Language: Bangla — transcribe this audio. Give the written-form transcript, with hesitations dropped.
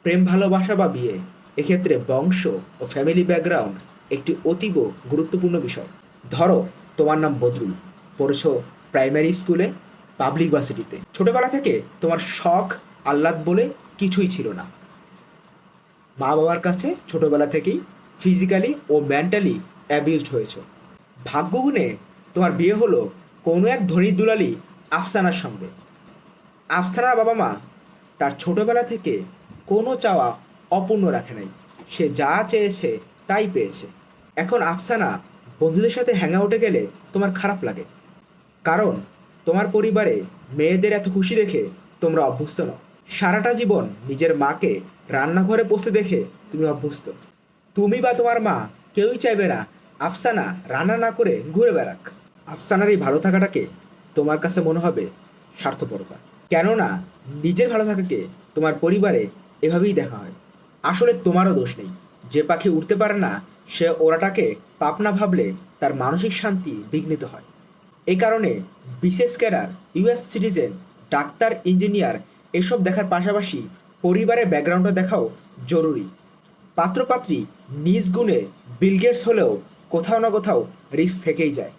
প্রেম ভালোবাসা বা বিয়ে এক্ষেত্রে বংশ ও ফ্যামিলি ব্যাকগ্রাউন্ড একটি অতীব গুরুত্বপূর্ণ বিষয়। ধরো, তোমার নাম বদরুল, পড়েছো প্রাইমারি স্কুলে, পাবলিক ভার্সিটিতে। ছোটবেলা থেকে তোমার শখ আহ্লাদ বলে কিছুই ছিল না। মা বাবার কাছে ছোটবেলা থেকেই ফিজিক্যালি ও মেন্টালি অ্যাবিউজড হয়েছো। ভাগ্যগুণে তোমার বিয়ে হলো কোনো এক ধনী দুলালি আফসানার সঙ্গে। আফসানার বাবা মা তার ছোটবেলা থেকে কোনো চাওয়া অপূর্ণ রাখে নাই। সে যা চেয়েছে তাই পেয়েছে। এখন আফসানা বন্ধুদের সাথে হ্যাং আউটে গেলে তোমার খারাপ লাগে, কারণ তোমার পরিবারে মেয়েদের এত খুশি দেখে তোমরা অভ্যস্ত নও। সারাটা জীবন নিজের মাকে রান্নাঘরে বসতে দেখে তুমি অভ্যস্ত। তুমি বা তোমার মা কেউই চাইবে না আফসানা রান্না না করে ঘুরে বেড়াক। আফসানার এই ভালো থাকাটাকে তোমার কাছে মনে হবে স্বার্থপরতা, কেননা নিজের ভালো থাকাকে তোমার পরিবারে এভাবেই দেখা হয়। আসলে তোমারও দোষ নেই। যে পাখি উড়তে পারে না সে ওড়াটাকে পাপ না ভাবলে তার মানসিক শান্তি বিঘ্নিত হয়। এই কারণে বিশেষ cadre, US citizen, doctor, engineer এসব দেখার পাশাপাশি পরিবারের ব্যাকগ্রাউন্ডটা দেখাও জরুরি। পাত্রপাত্রী নিজ গুণে বিল গেটস হলেও কোথাও না কোথাও রিস্ক থেকেই যায়।